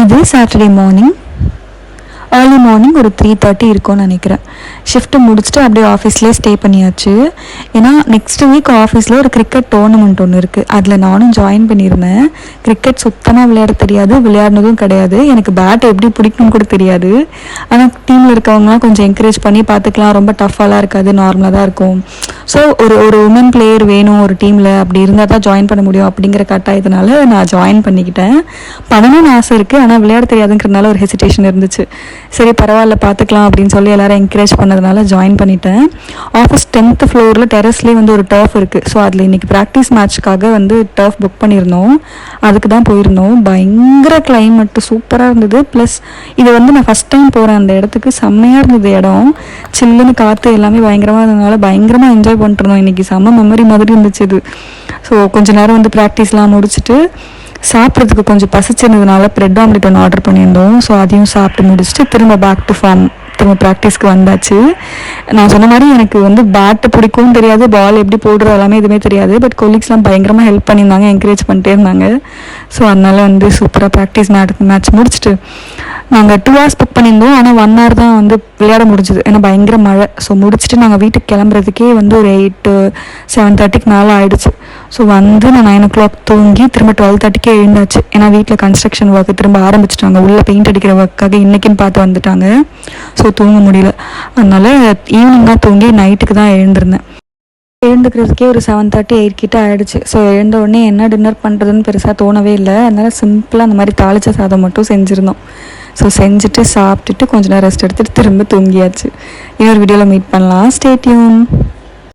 இது Saturday morning, early morning ஒரு 3:30 இருக்கும்னு நினைக்கிறேன். ஷிஃப்ட்டு முடிச்சுட்டு அப்படியே ஆஃபீஸ்லேயே ஸ்டே பண்ணியாச்சு. ஏன்னா நெக்ஸ்ட் வீக் ஆஃபீஸில் ஒரு கிரிக்கெட் டோர்னமெண்ட் ஒன்று இருக்குது. அதில் நானும் ஜாயின் பண்ணியிருந்தேன். கிரிக்கெட் சுத்தமாக விளையாட தெரியாது, விளையாடினதும் கிடையாது. எனக்கு பேட் எப்படி பிடிக்கணும்னு கூட தெரியாது. ஆனால் டீமில் இருக்கவங்களாம் கொஞ்சம் என்கரேஜ் பண்ணி பார்த்துக்கலாம், ரொம்ப டஃப்பாலாம் இருக்காது, நார்மலாக தான் இருக்கும். ஸோ ஒரு உமன் பிளேயர் வேணும் ஒரு டீமில், அப்படி இருந்தால் தான் ஜாயின் பண்ண முடியும் அப்படிங்கிற கட்டாயத்தினால நான் ஜாயின் பண்ணிக்கிட்டேன். பண்ணணும்னு ஆசை இருக்குது, ஆனால் விளையாட தெரியாதுங்கிறதுனால ஒரு ஹெசிடேஷன் இருந்துச்சு. சரி பரவாயில்ல பார்த்துக்கலாம் அப்படின்னு சொல்லி எல்லோரும் என்கரேஜ் பண்ணதுனால ஜாயின் பண்ணிட்டேன். ஆஃபீஸ் 10th ஃப்ளோரில் டெரஸ்லேயே வந்து ஒரு டர்ஃப் இருக்குது. ஸோ அதில் இன்றைக்கி ப்ராக்டிஸ் மேட்ச்க்காக வந்து டர்ஃப் புக் பண்ணியிருந்தோம். அதுக்கு தான் போயிருந்தோம். பயங்கர கிளைமேட்டு சூப்பராக இருந்தது. ப்ளஸ் இது வந்து நான் ஃபஸ்ட் டைம் போகிறேன் அந்த இடத்துக்கு. செம்மையாக இருந்தது இடம், சில்லுன்னு காற்று எல்லாமே பயங்கரமாக இருந்ததுனால பயங்கரமாக என்ஜாய் பண்ணிட்டு இருந்தோம். இன்றைக்கி செம்ம மெமரி மாதிரி இருந்துச்சு இது. ஸோ கொஞ்ச நேரம் வந்து ப்ராக்டிஸ்லாம் முடிச்சுட்டு சாப்பிட்றதுக்கு கொஞ்சம் பசிச்சிருந்ததுனால ப்ரெட் ஆம்லெட் ஒன்று ஆர்டர் பண்ணியிருந்தோம். ஸோ அதையும் சாப்பிட்டு முடிச்சுட்டு திரும்ப பேக் டு ஃபார்ம், திரும்ப ப்ராக்டிஸ்க்கு வந்தாச்சு. நான் சொன்ன மாதிரி எனக்கு வந்து பேட்டு பிடிக்கவும் தெரியாது, பால் எப்படி போடுறது எல்லாமே எதுவுமே தெரியாது. பட் கொலீக்ஸ்லாம் பயங்கரமாக ஹெல்ப் பண்ணியிருந்தாங்க, என்கரேஜ் பண்ணிட்டே இருந்தாங்க. ஸோ அதனால் வந்து சூப்பராக ப்ராக்டிஸ் மேட்ச் முடிச்சுட்டு நாங்கள் 2 hours புக் பண்ணியிருந்தோம். ஆனால் 1 hour தான் வந்து விளையாட முடிஞ்சுது, ஏன்னா பயங்கர மழை. ஸோ முடிச்சுட்டு நாங்கள் வீட்டுக்கு கிளம்புறதுக்கே வந்து ஒரு 7:30க்கு மேலே ஆகிடுச்சு. ஸோ வந்து நான் 9 o'clock தூங்கி திரும்ப 12:30க்கே எழுந்தாச்சு. ஏன்னா வீட்டில் கன்ஸ்ட்ரக்ஷன் ஒர்க்கு திரும்ப ஆரம்பிச்சிட்டாங்க, உள்ளே பெயிண்ட் அடிக்கிற ஒர்க்காக இன்றைக்கின்னு பார்த்து வந்துட்டாங்க. ஸோ தூங்க முடியல, அதனால் ஈவினிங்காக தூங்கி நைட்டுக்கு தான் எழுந்திருந்தேன். எழுந்துக்கிறதுக்கே ஒரு 7:30 8 கிட்ட ஆகிடுச்சு. ஸோ எழுந்த உடனே என்ன டின்னர் பண்ணுறதுன்னு பெருசாக தோணவே இல்லை. அதனால் சிம்பிளாக அந்த மாதிரி தாளிச்ச சாதம் மட்டும் செஞ்சுருந்தோம். ஸோ செஞ்சுட்டு சாப்பிட்டுட்டு கொஞ்ச நேரம் ரெஸ்ட் எடுத்துகிட்டு திரும்ப தூங்கியாச்சு. இன்னொரு வீடியோவில் மீட் பண்ணலாம். Stay tune.